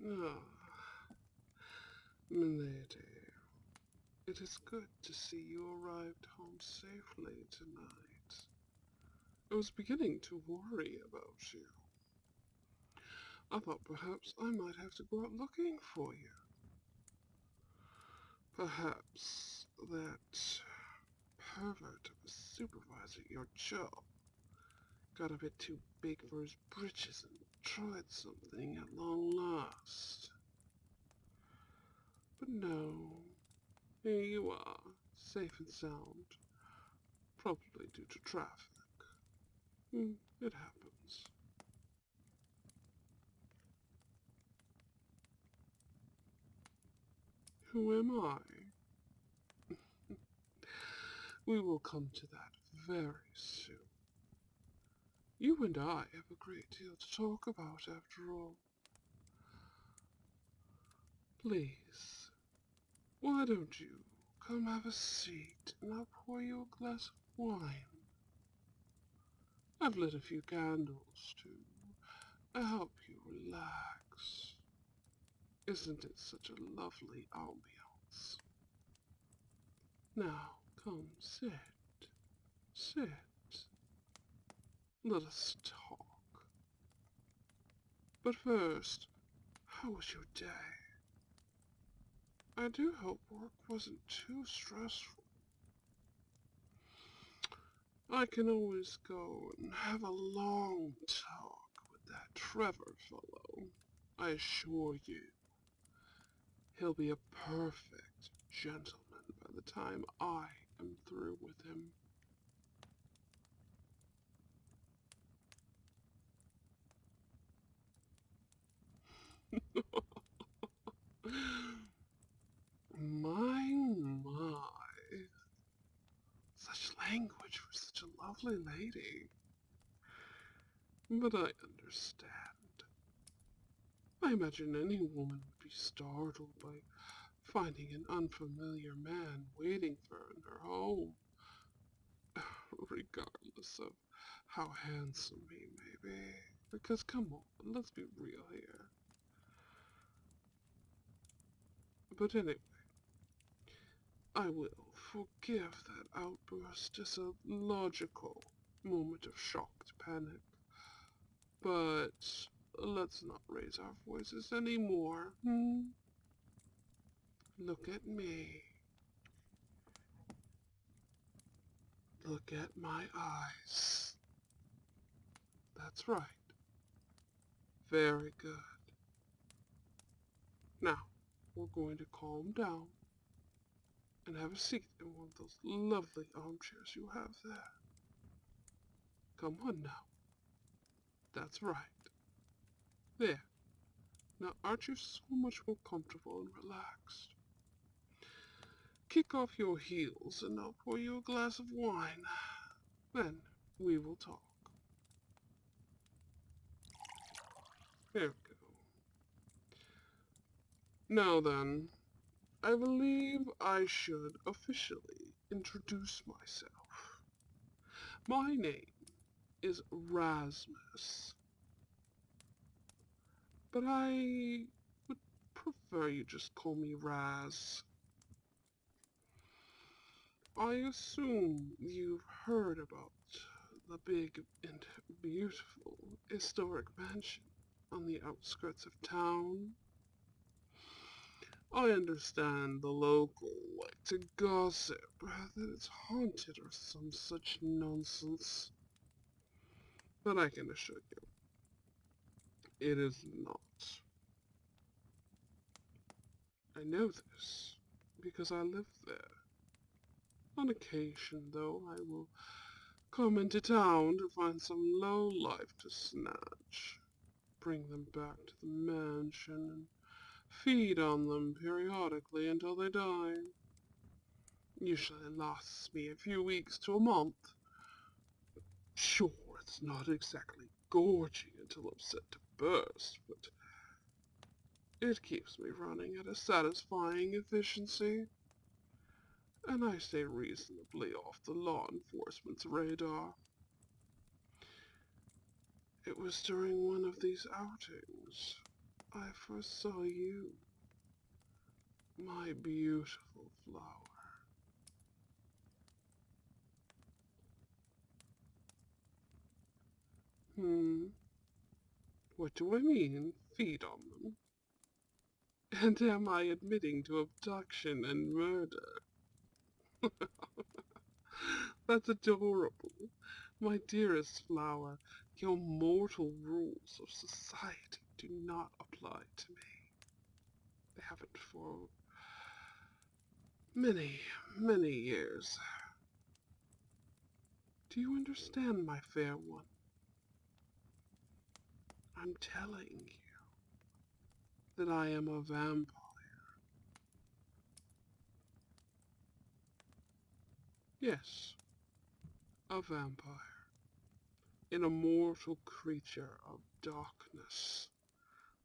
Ah, milady, it is good to see you arrived home safely tonight. I was beginning to worry about you. I thought perhaps I might have to go out looking for you. Perhaps that pervert of a supervisor at your job got a bit too big for his britches and tried something at long last. But no, here you are, safe and sound, probably due to traffic. It happens. Who am I? We will come to that very soon. You and I have a great deal to talk about after all. Please, why don't you come have a seat and I'll pour you a glass of wine? I've lit a few candles too. I help you relax. Isn't it such a lovely ambiance? Now, come, sit. Sit. Let us talk. But first, how was your day? I do hope work wasn't too stressful. I can always go and have a long talk with that Trevor fellow. I assure you, he'll be a perfect gentleman by the time I am through with him. My. Such language for such a lovely lady. But I understand. I imagine any woman would be startled by finding an unfamiliar man waiting for her in her home, regardless of how handsome he may be. Because come on, let's be real here. But anyway, I will forgive that outburst as a logical moment of shocked panic. But let's not raise our voices anymore. Look at me. Look at my eyes. That's right. Very good. Now, we're going to calm down and have a seat in one of those lovely armchairs you have there. Come on now. That's right. There. Now, aren't you so much more comfortable and relaxed? Kick off your heels and I'll pour you a glass of wine. Then we will talk. There we go. Now then, I believe I should officially introduce myself. My name is Rasmus, but I would prefer you just call me Raz. I assume you've heard about the big and beautiful historic mansion on the outskirts of town. I understand the local like to gossip that it's haunted or some such nonsense. But I can assure you, it is not. I know this because I live there. On occasion, though, I will come into town to find some lowlife to snatch, bring them back to the mansion, and feed on them periodically until they die. Usually lasts me a few weeks to a month. Sure, it's not exactly gorging until I'm set to burst, but it keeps me running at a satisfying efficiency, and I stay reasonably off the law enforcement's radar. It was during one of these outings I first saw you, my beautiful flower. What do I mean, feed on them? And am I admitting to abduction and murder? That's adorable. My dearest flower, your mortal rules of society do not apply to me. They haven't for many, many years. Do you understand, my fair one? I'm telling you that I am a vampire. Yes, a vampire. An immortal creature of darkness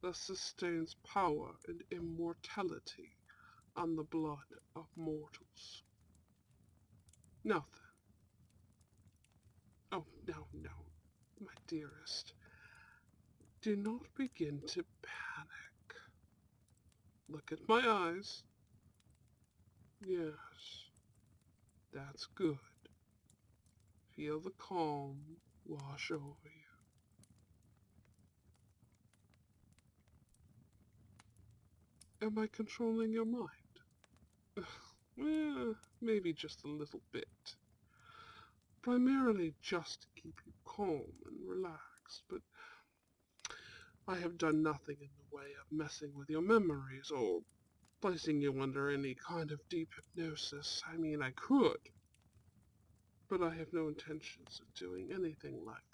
that sustains power and immortality on the blood of mortals. Now then. Oh, no, no, my dearest. Do not begin to panic. Look at my eyes. Yes, that's good. Feel the calm wash over you. Am I controlling your mind? Maybe just a little bit. Primarily just to keep you calm and relaxed, but I have done nothing in the way of messing with your memories or placing you under any kind of deep hypnosis. I mean, I could, but I have no intentions of doing anything like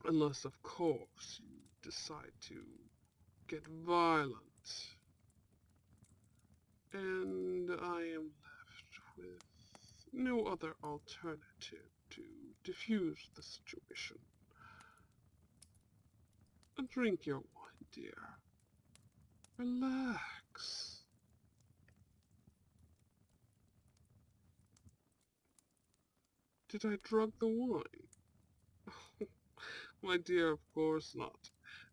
that. Unless, of course, you decide to get violent. And I am left with no other alternative to diffuse the situation. Drink your wine, dear. Relax. Did I drug the wine? My dear, of course not.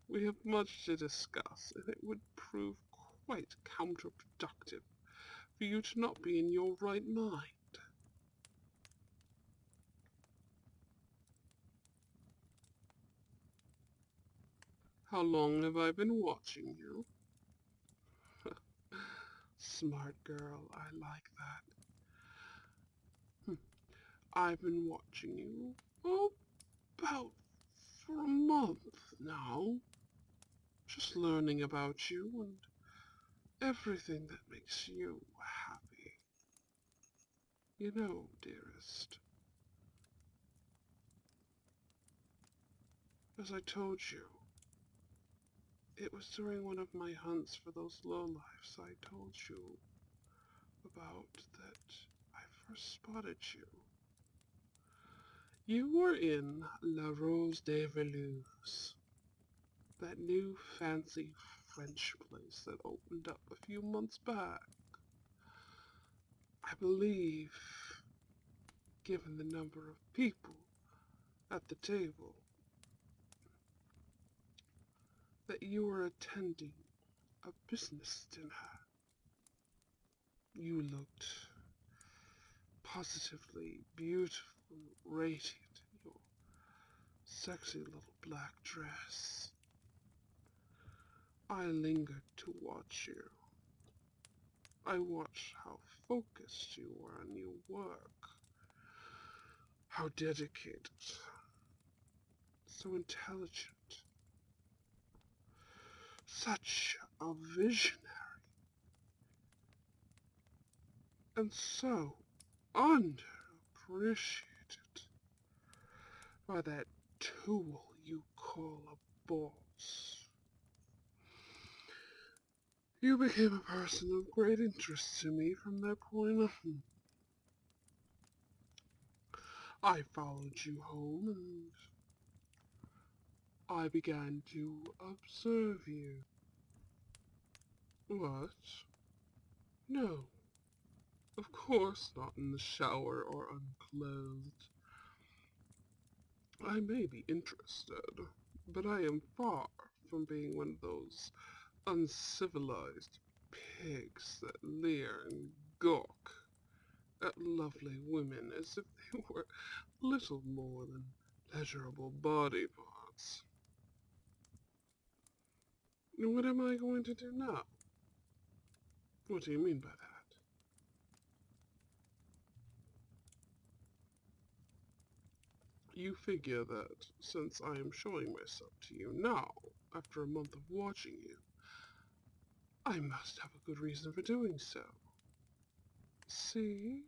We have much to discuss, and it would prove quite counterproductive for you to not be in your right mind. How long have I been watching you? Smart girl, I like that. I've been watching you, about for a month now. Just learning about you and everything that makes you happy. You know, dearest, as I told you, it was during one of my hunts for those lowlifes I told you about that I first spotted you. You were in La Rose de Velours, that new fancy French place that opened up a few months back. I believe, given the number of people at the table, that you were attending a business dinner. You looked positively beautiful and radiant in your sexy little black dress. I lingered to watch you. I watched how focused you were on your work, how dedicated, so intelligent, such a visionary, and so underappreciated by that tool you call a boss. You became a person of great interest to me from that point on. I followed you home and I began to observe you. What? No, of course not in the shower or unclothed. I may be interested, but I am far from being one of those uncivilized pigs that leer and gawk at lovely women as if they were little more than pleasurable body parts. What am I going to do now? What do you mean by that? You figure that since I am showing myself to you now, after a month of watching you, I must have a good reason for doing so. See?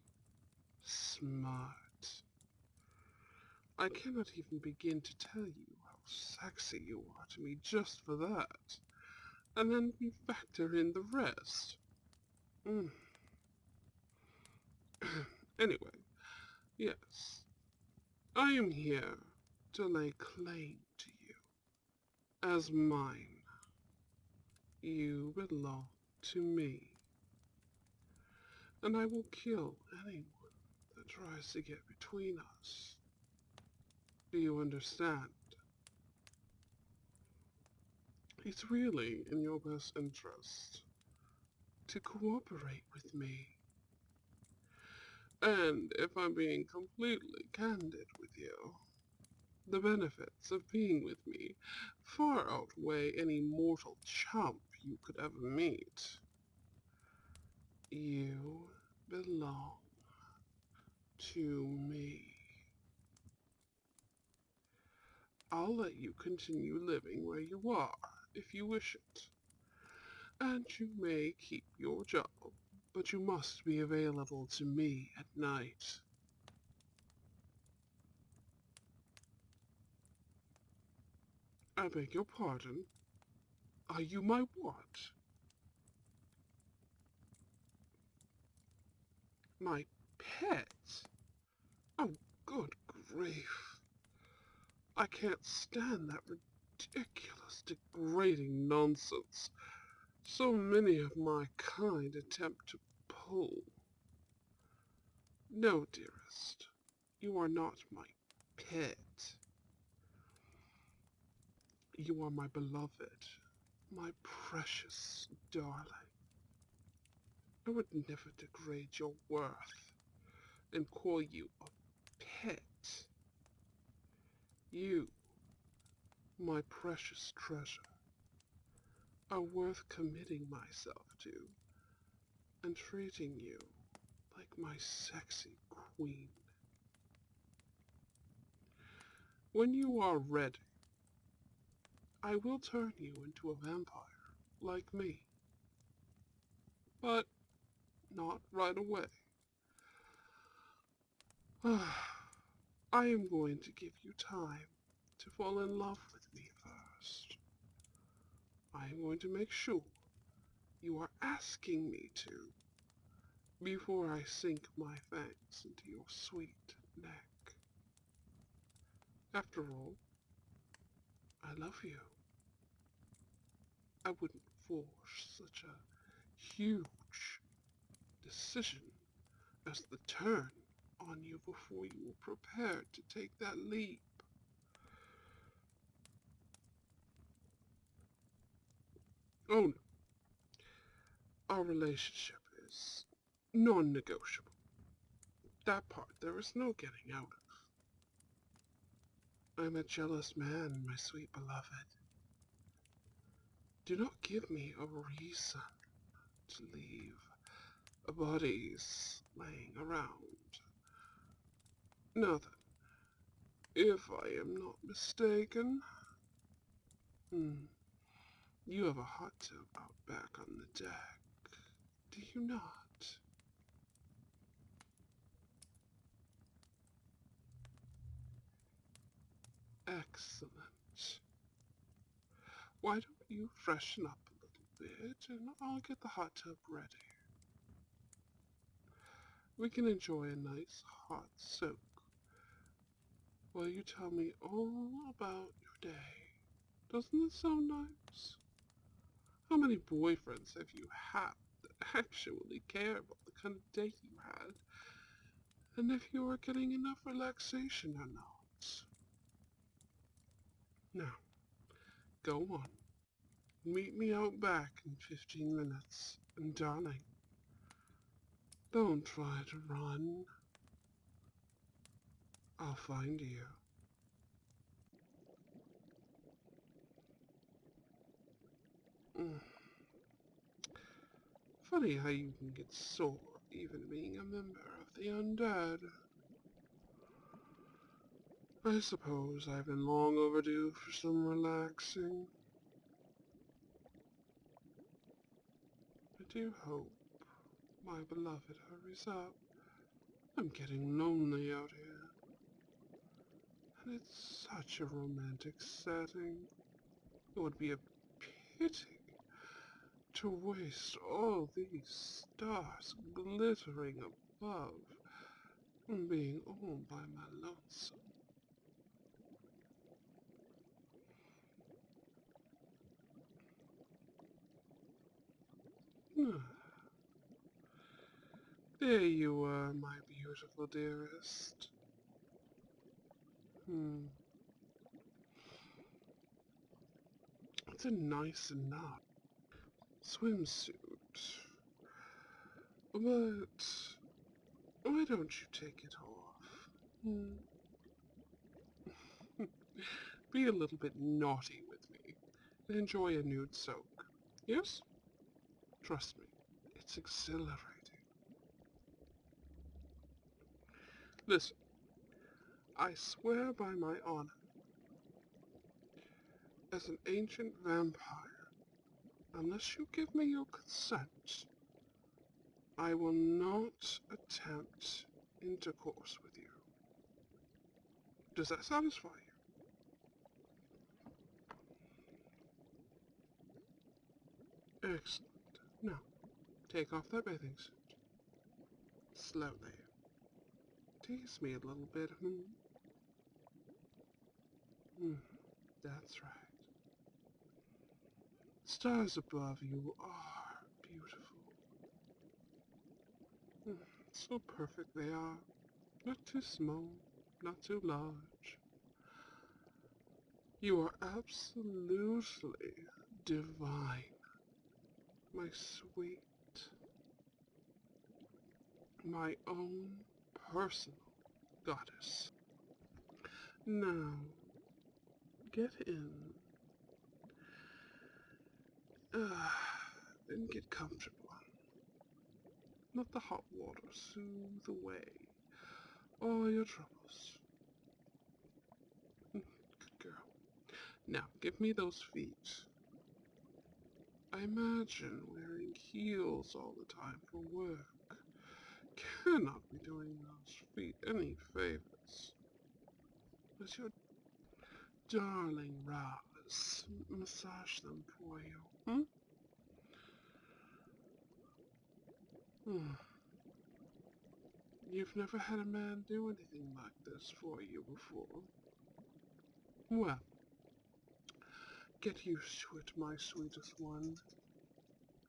Smart. I cannot even begin to tell you how sexy you are to me just for that. And then we factor in the rest. Mm. Anyway, yes, I am here to lay claim to you as mine. You belong to me, and I will kill anyone that tries to get between us. Do you understand? It's really in your best interest to cooperate with me. And if I'm being completely candid with you, the benefits of being with me far outweigh any mortal chump you could ever meet. You belong to me. I'll let you continue living where you are if you wish it, and you may keep your job, but you must be available to me at night. I beg your pardon? Are you my what? My pet? Oh, good grief. I can't stand that ridiculous, degrading nonsense so many of my kind attempt to pull. No, dearest, you are not my pet. You are my beloved, my precious darling. I would never degrade your worth and call you a pet. You, my precious treasure, are worth committing myself to and treating you like my sexy queen. When you are ready, I will turn you into a vampire like me. But not right away. I am going to give you time to fall in love with me first. I am going to make sure you are asking me to before I sink my fangs into your sweet neck. After all, I love you. I wouldn't force such a huge decision as the turn on you before you were prepared to take that leap. Oh no, our relationship is non-negotiable. That part there is no getting out of. I'm a jealous man, my sweet beloved. Do not give me a reason to leave bodies laying around. Now then, if I am not mistaken, you have a hot tub out back on the deck, do you not? Excellent. Why don't you freshen up a little bit and I'll get the hot tub ready. We can enjoy a nice hot soak while you tell me all about your day. Doesn't it sound nice? How many boyfriends have you had that actually care about the kind of day you had, and if you are getting enough relaxation or not? Now, Go on. Meet me out back in 15 minutes. And darling, don't try to run. I'll find you. Mm. Funny how you can get sore even being a member of the undead. I suppose I've been long overdue for some relaxing. I do hope my beloved hurries up. I'm getting lonely out here. And it's such a romantic setting. It would be a pity to waste all these stars glittering above and being all by my lonesome. There you are, my beautiful dearest. It's a nice enough swimsuit, but why don't you take it off? Be a little bit naughty with me and enjoy a nude soak. Yes? Trust me, it's exhilarating. Listen, I swear by my honor, as an ancient vampire, unless you give me your consent, I will not attempt intercourse with you. Does that satisfy you? Excellent. Now, take off that bathing suit. Slowly. Tease me a little bit, That's right. Stars above you are beautiful. So perfect they are. Not too small, not too large. You are absolutely divine, my sweet, my own personal goddess. Now, get in. And get comfortable. Let the hot water soothe away all your troubles. Good girl. Now, give me those feet. I imagine wearing heels all the time for work cannot be doing those feet any favors. Let your darling Roz massage them for you, You've never had a man do anything like this for you before. Well, get used to it, my sweetest one,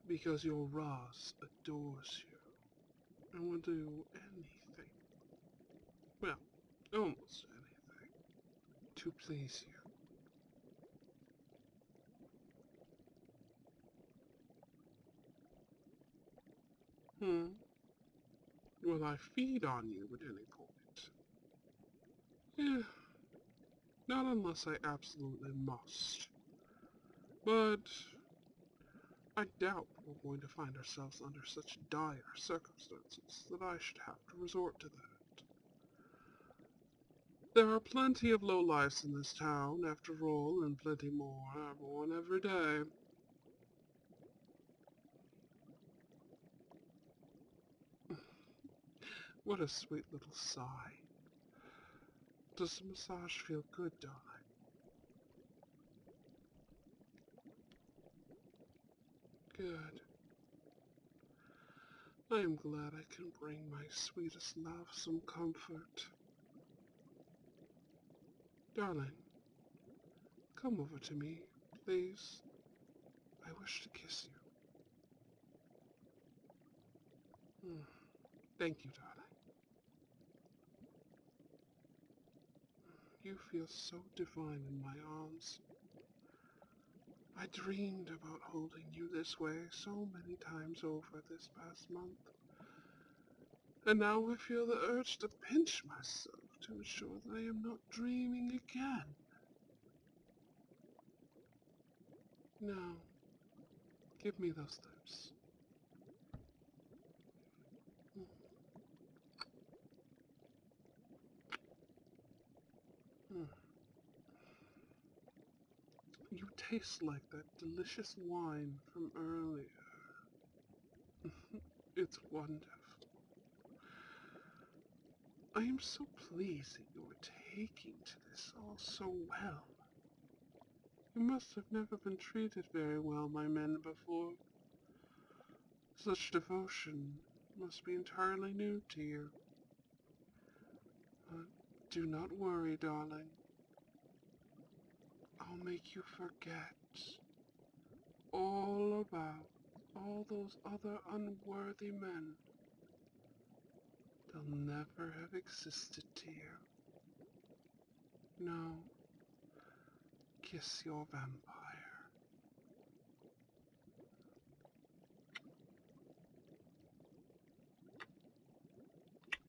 because your Roz adores you and will do anything, well, almost anything, to please you. Will I feed on you at any point? Eh, not unless I absolutely must. But I doubt we're going to find ourselves under such dire circumstances that I should have to resort to that. There are plenty of lowlifes in this town, after all, and plenty more are born every day. What a sweet little sigh. Does the massage feel good, darling? Good. I am glad I can bring my sweetest love some comfort. Darling, come over to me, please. I wish to kiss you. Thank you, darling. You feel so divine in my arms. I dreamed about holding you this way so many times over this past month. And now I feel the urge to pinch myself to ensure that I am not dreaming again. Now, give me those lips. Mm. You taste like that delicious wine from earlier. It's wonderful. I am so pleased that you are taking to this all so well. You must have never been treated very well by men before. Such devotion must be entirely new to you. But do not worry, darling. I'll make you forget all about all those other unworthy men. They'll never have existed, dear. Now, kiss your vampire.